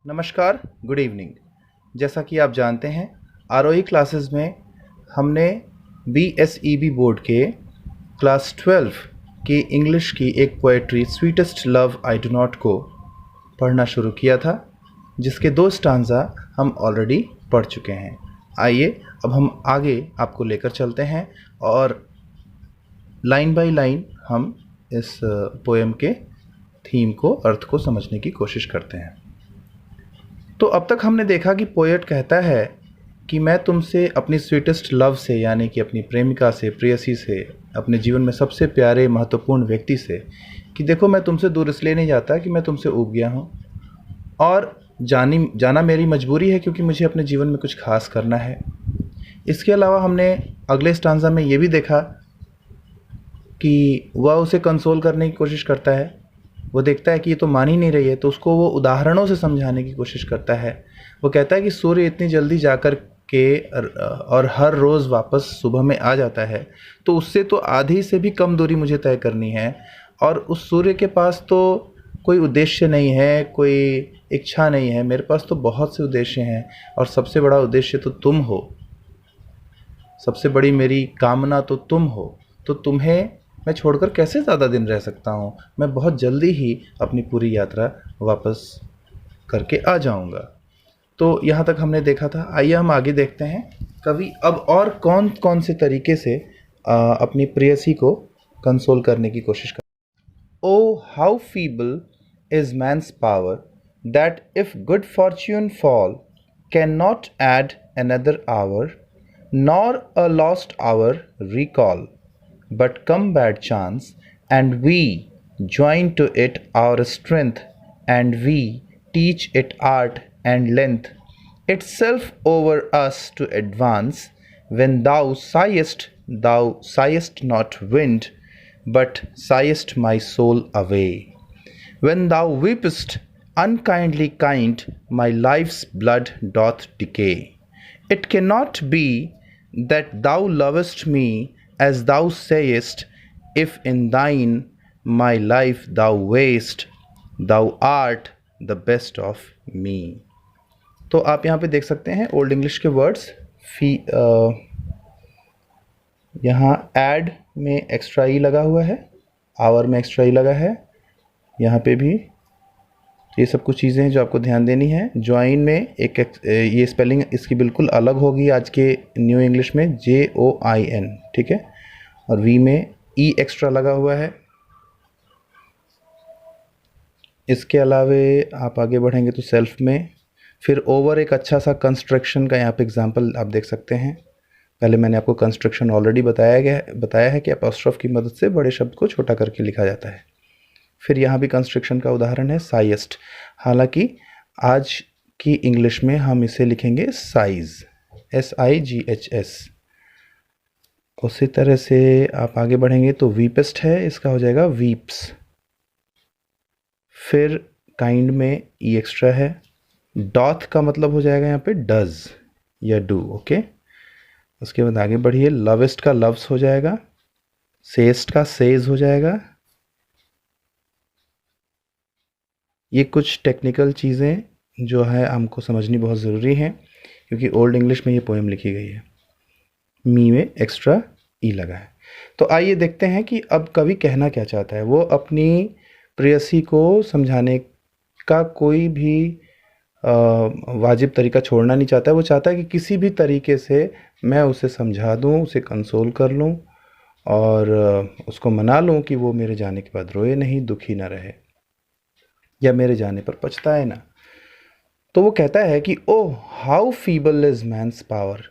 नमस्कार, good evening. जैसा कि आप जानते हैं, आरोही क्लासेस में हमने BSEB बोर्ड के क्लास 12 की इंग्लिश की एक poetry sweetest love I do not को पढ़ना शुरू किया था, जिसके 2 स्टांजा हम ऑलरेडी पढ़ चुके हैं। आइए अब हम आगे आपको लेकर चलते हैं और लाइन बाय लाइन हम इस पोएम के थीम को, अर्थ को समझने की कोशिश करते हैं। तो अब तक हमने देखा कि पोएट कहता है कि मैं तुमसे अपनी स्वीटेस्ट लव से, यानी कि अपनी प्रेमिका से, प्रेयसी से, अपने जीवन में सबसे प्यारे महत्वपूर्ण व्यक्ति से, कि देखो मैं तुमसे दूर इसलिए नहीं जाता कि मैं तुमसे ऊब गया हूँ और जाना मेरी मजबूरी है, क्योंकि मुझे अपने जीवन में कुछ खास करना है। इसके अलावा हमने अगले स्टांजा में ये भी देखा कि वह उसे कंसोल करने की कोशिश करता है। वो देखता है कि ये तो मान ही नहीं रही है, तो उसको वो उदाहरणों से समझाने की कोशिश करता है। वो कहता है कि सूर्य इतनी जल्दी जाकर के और हर रोज़ वापस सुबह में आ जाता है, तो उससे तो आधी से भी कम दूरी मुझे तय करनी है, और उस सूर्य के पास तो कोई उद्देश्य नहीं है, कोई इच्छा नहीं है। मेरे पास तो बहुत से उद्देश्य हैं, और सबसे बड़ा उद्देश्य तो तुम हो। सबसे बड़ी मेरी कामना तो तुम हो। तो तुम्हें मैं छोड़कर कैसे ज़्यादा दिन रह सकता हूँ। मैं बहुत जल्दी ही अपनी पूरी यात्रा वापस करके आ जाऊँगा। तो यहाँ तक हमने देखा था। आइए हम आगे देखते हैं कवि अब और कौन कौन से तरीके से अपनी प्रेयसी को कंसोल करने की कोशिश कर। Oh how feeble is man's power that if good fortune fall can not add another hour nor a lost hour recall, but come bad chance, and we join to it our strength, and we teach it art and length, itself over us to advance. When thou sighest not wind, but sighest my soul away. When thou weepest, unkindly kind, my life's blood doth decay. It cannot be that thou lovest me as thou sayest, if in thine my life thou waste, thou art the best of me. तो आप यहाँ पे देख सकते हैं old English के words. यहाँ add में एक्स्ट्रा ई लगा हुआ है, आवर में एक्स्ट्रा ई लगा है, यहाँ पे भी। ये सब कुछ चीज़ें हैं जो आपको ध्यान देनी है। ज्वाइन में ये स्पेलिंग इसकी बिल्कुल अलग होगी आज के न्यू इंग्लिश में, JOIN, ठीक है। और वी में ई एक्स्ट्रा लगा हुआ है। इसके अलावे आप आगे बढ़ेंगे तो सेल्फ में फिर ओवर एक अच्छा सा कंस्ट्रक्शन का यहाँ पे एग्जांपल आप देख सकते हैं। पहले मैंने आपको कंस्ट्रक्शन ऑलरेडी बताया है कि एपोस्ट्रोफ की मदद से बड़े शब्द को छोटा करके लिखा जाता है। फिर यहाँ भी कंस्ट्रक्शन का उदाहरण है साइएस्ट, हालांकि आज की इंग्लिश में हम इसे लिखेंगे साइज, SIGHS। उसी तरह से आप आगे बढ़ेंगे तो वीपेस्ट है, इसका हो जाएगा वीप्स। फिर काइंड में ई एक्स्ट्रा है। डॉथ का मतलब हो जाएगा यहाँ पे डज या डू, ओके। उसके बाद आगे बढ़िए, लवेस्ट का लव्स हो जाएगा, सेस्ट का सेज हो जाएगा। ये कुछ टेक्निकल चीज़ें जो है हमको समझनी बहुत ज़रूरी हैं, क्योंकि ओल्ड इंग्लिश में ये पोएम लिखी गई है। मी में एक्स्ट्रा ई लगा है। तो आइए देखते हैं कि अब कवि कहना क्या चाहता है। वो अपनी प्रेयसी को समझाने का कोई भी वाजिब तरीका छोड़ना नहीं चाहता है। वो चाहता है कि किसी भी तरीके से मैं उसे समझा दूँ, उसे कंसोल कर लूँ और उसको मना लूँ कि वो मेरे जाने के बाद रोए नहीं, दुखी ना रहे, या मेरे जाने पर पछताए ना। तो वो कहता है कि oh how feeble is man's power.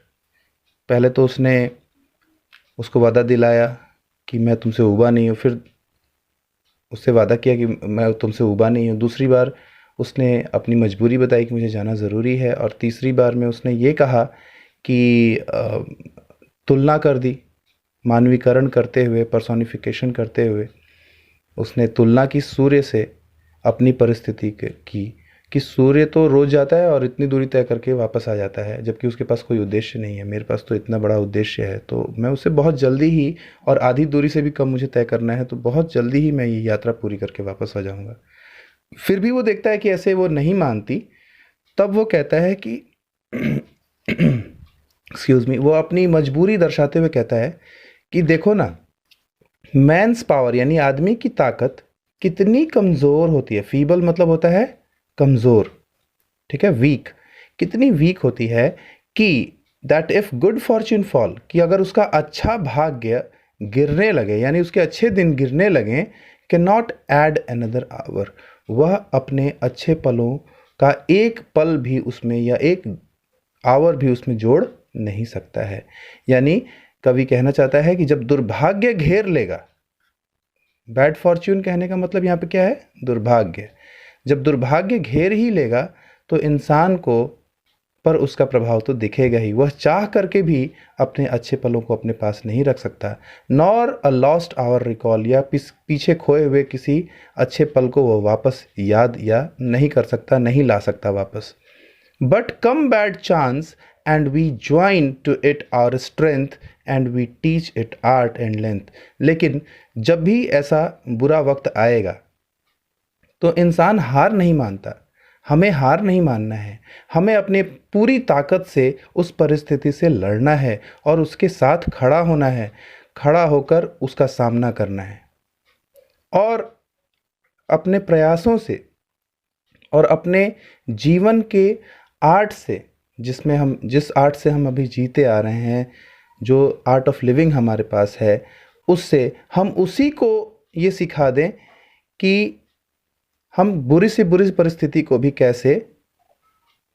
पहले तो उसने उसको वादा दिलाया कि मैं तुमसे ऊबा नहीं हूँ, फिर उससे वादा किया कि मैं तुमसे ऊबा नहीं हूँ। दूसरी बार उसने अपनी मजबूरी बताई कि मुझे जाना ज़रूरी है, और तीसरी बार में उसने ये कहा कि तुलना कर दी, मानवीकरण करते हुए, पर्सोनिफिकेशन करते हुए उसने तुलना की सूर्य से अपनी परिस्थिति की, कि सूर्य तो रोज जाता है और इतनी दूरी तय करके वापस आ जाता है, जबकि उसके पास कोई उद्देश्य नहीं है। मेरे पास तो इतना बड़ा उद्देश्य है, तो मैं उसे बहुत जल्दी ही, और आधी दूरी से भी कम मुझे तय करना है, तो बहुत जल्दी ही मैं ये यात्रा पूरी करके वापस आ जाऊंगा। फिर भी वो देखता है कि ऐसे वो नहीं मानती, तब वो कहता है कि एक्सक्यूज मी, वो अपनी मजबूरी दर्शाते हुए कहता है कि देखो ना, मैंस पावर यानी आदमी की ताकत कितनी कमज़ोर होती है। फीबल मतलब होता है कमज़ोर, ठीक है, वीक। कितनी वीक होती है कि that if good fortune fall, कि अगर उसका अच्छा भाग्य गिरने लगे यानी उसके अच्छे दिन गिरने लगें, can not add another our, वह अपने अच्छे पलों का एक पल भी उसमें या एक आवर भी उसमें जोड़ नहीं सकता है। यानी कवि कहना चाहता है कि जब दुर्भाग्य घेर लेगा, बैड फॉर्च्यून कहने का मतलब यहाँ पे क्या है, दुर्भाग्य। जब दुर्भाग्य घेर ही लेगा तो इंसान को पर उसका प्रभाव तो दिखेगा ही। वह चाह करके भी अपने अच्छे पलों को अपने पास नहीं रख सकता। Nor a lost hour recall, या पीछे खोए हुए किसी अच्छे पल को वह वापस याद या नहीं कर सकता, नहीं ला सकता वापस। But come bad chance and we join to it our strength and we teach it art and length. लेकिन जब भी ऐसा बुरा वक्त आएगा तो इंसान हार नहीं मानता। हमें हार नहीं मानना है, हमें अपने पूरी ताकत से उस परिस्थिति से लड़ना है और उसके साथ खड़ा होना है, खड़ा होकर उसका सामना करना है। और अपने प्रयासों से और अपने जीवन के आर्ट से, जिस आर्ट से हम अभी जीते आ रहे हैं, जो आर्ट ऑफ लिविंग हमारे पास है, उससे हम उसी को ये सिखा दें कि हम बुरी से बुरी परिस्थिति को भी कैसे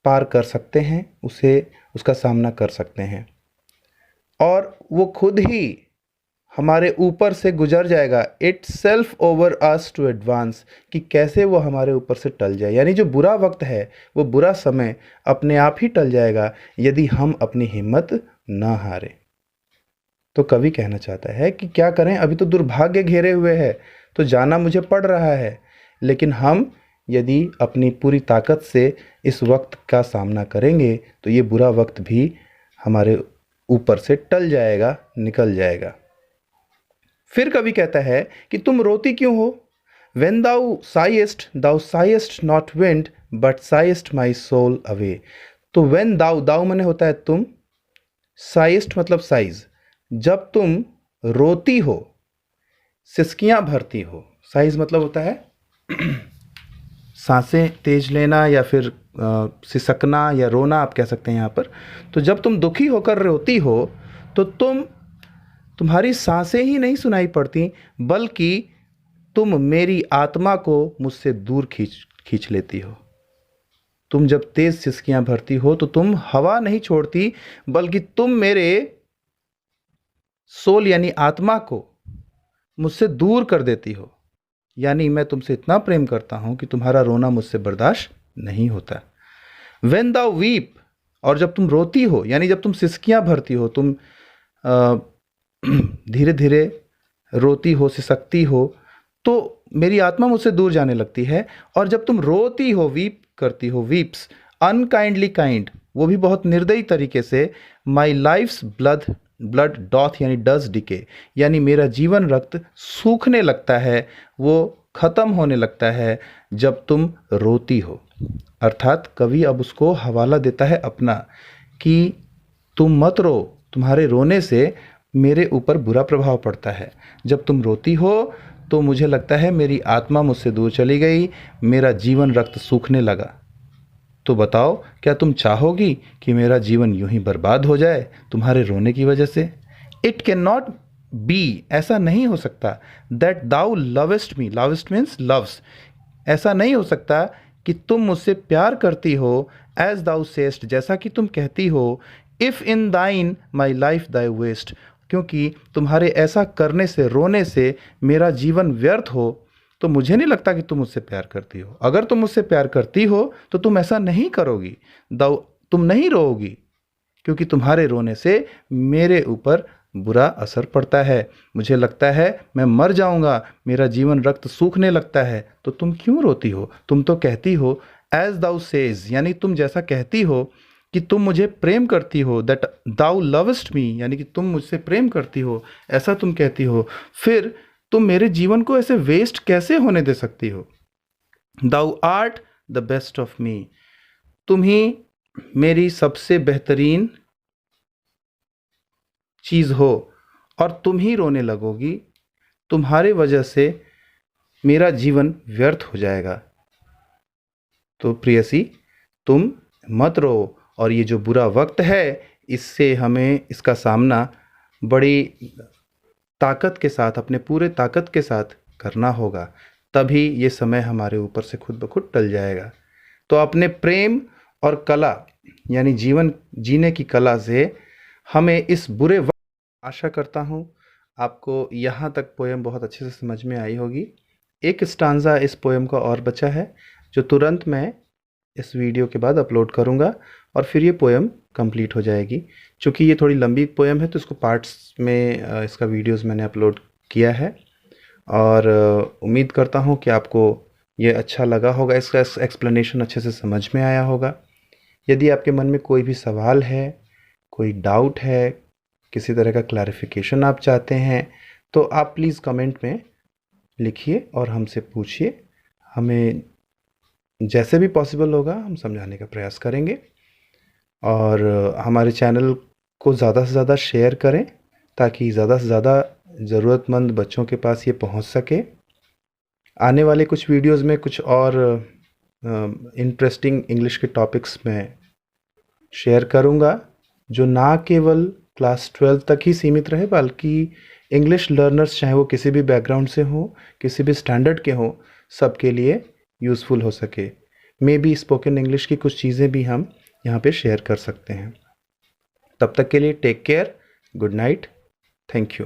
पार कर सकते हैं, उसका सामना कर सकते हैं। और वो खुद ही हमारे ऊपर से गुजर जाएगा, itself over us to advance, कि कैसे वो हमारे ऊपर से टल जाए। यानी जो बुरा वक्त है, वो बुरा समय अपने आप ही टल जाएगा यदि हम अपनी हिम्मत ना हारें। तो कवि कहना चाहता है कि क्या करें, अभी तो दुर्भाग्य घेरे हुए है, तो जाना मुझे पड़ रहा है, लेकिन हम यदि अपनी पूरी ताकत से इस वक्त का सामना करेंगे तो ये बुरा वक्त भी हमारे ऊपर से टल जाएगा, निकल जाएगा। फिर कवि कहता है कि तुम रोती क्यों हो? When thou sighest not wind, but sighest my soul away। तो when thou माने होता है तुम, sighest मतलब साइज, जब तुम रोती हो, सिसकियां भरती हो, साइज मतलब होता है सांसें तेज लेना या फिर सिसकना या रोना आप कह सकते हैं यहाँ पर। तो जब तुम दुखी होकर रोती हो तो तुम्हारी सांसें ही नहीं सुनाई पड़ती, बल्कि तुम मेरी आत्मा को मुझसे दूर खींच लेती हो। तुम जब तेज सिसकियां भरती हो तो तुम हवा नहीं छोड़ती, बल्कि तुम मेरे सोल यानी आत्मा को मुझसे दूर कर देती हो। यानी मैं तुमसे इतना प्रेम करता हूं कि तुम्हारा रोना मुझसे बर्दाश्त नहीं होता। When thou weep, और जब तुम रोती हो यानी जब तुम सिसकियां भरती हो, तुम धीरे धीरे रोती हो, सिसकती हो, तो मेरी आत्मा मुझसे दूर जाने लगती है। और जब तुम रोती हो, वीप करती हो, वीप्स अनकाइंडली काइंड, वो भी बहुत निर्दयी तरीके से, माई लाइफ्स ब्लड डॉथ यानी डज डिके, यानी मेरा जीवन रक्त सूखने लगता है, वो ख़त्म होने लगता है जब तुम रोती हो। अर्थात कवि अब उसको हवाला देता है अपना, कि तुम मत रो, तुम्हारे रोने से मेरे ऊपर बुरा प्रभाव पड़ता है। जब तुम रोती हो तो मुझे लगता है मेरी आत्मा मुझसे दूर चली गई, मेरा जीवन रक्त सूखने लगा। तो बताओ, क्या तुम चाहोगी कि मेरा जीवन यूं ही बर्बाद हो जाए तुम्हारे रोने की वजह से? इट कैन नॉट बी, ऐसा नहीं हो सकता, that thou lovest me, lovest means loves, ऐसा नहीं हो सकता कि तुम मुझसे प्यार करती हो, एज दाउ सेस्ट, जैसा कि तुम कहती हो, इफ़ इन दाइन माई लाइफ दाई वेस्ट, क्योंकि तुम्हारे ऐसा करने से, रोने से मेरा जीवन व्यर्थ हो, तो मुझे नहीं लगता कि तुम मुझसे प्यार करती हो। अगर तुम मुझसे प्यार करती हो तो तुम ऐसा नहीं करोगी, तुम नहीं रोओगी, क्योंकि तुम्हारे रोने से मेरे ऊपर बुरा असर पड़ता है, मुझे लगता है मैं मर जाऊंगा, मेरा जीवन रक्त सूखने लगता है। तो तुम क्यों रोती हो? तुम तो कहती हो एज दाउ सेज, यानी तुम जैसा कहती हो कि तुम मुझे प्रेम करती हो, दैट दाउ लवस्ट मी, यानी कि तुम मुझसे प्रेम करती हो, ऐसा तुम कहती हो, फिर तुम मेरे जीवन को ऐसे वेस्ट कैसे होने दे सकती हो? Thou art the best of me, तुम ही मेरी सबसे बेहतरीन चीज़ हो और तुम ही रोने लगोगी, तुम्हारे वजह से मेरा जीवन व्यर्थ हो जाएगा। तो प्रियसी, तुम मत रो, और ये जो बुरा वक्त है इससे हमें इसका सामना बड़ी ताकत के साथ, अपने पूरे ताकत के साथ करना होगा, तभी ये समय हमारे ऊपर से खुद ब खुद टल जाएगा। तो अपने प्रेम और कला यानी जीवन जीने की कला से हमें इस बुरे वक्त, आशा करता हूँ आपको यहाँ तक पोएम बहुत अच्छे से समझ में आई होगी। एक स्टांजा इस पोएम का और बचा है जो तुरंत मैं इस वीडियो के बाद अपलोड करूँगा और फिर ये पोएम कंप्लीट हो जाएगी। चूँकि ये थोड़ी लंबी पोएम है तो इसको पार्ट्स में इसका वीडियोस मैंने अपलोड किया है, और उम्मीद करता हूँ कि आपको ये अच्छा लगा होगा, इसका एक्सप्लेनेशन अच्छे से समझ में आया होगा। यदि आपके मन में कोई भी सवाल है, कोई डाउट है, किसी तरह का क्लैरिफिकेशन आप चाहते हैं, तो आप प्लीज़ कमेंट में लिखिए और हमसे पूछिए। हमें जैसे भी पॉसिबल होगा हम समझाने का प्रयास करेंगे। और हमारे चैनल को ज़्यादा से ज़्यादा शेयर करें ताकि ज़्यादा से ज़्यादा ज़रूरतमंद बच्चों के पास ये पहुंच सके। आने वाले कुछ वीडियोस में कुछ और इंटरेस्टिंग इंग्लिश के टॉपिक्स में शेयर करूंगा, जो ना केवल क्लास 12 तक ही सीमित रहे बल्कि इंग्लिश लर्नर्स, चाहे वो किसी भी बैकग्राउंड से हो, किसी भी स्टैंडर्ड के हों, सबके लिए यूज़फुल हो सके। मे बी स्पोकन इंग्लिश की कुछ चीज़ें भी हम यहाँ पे शेयर कर सकते हैं। तब तक के लिए take care, good night, thank you.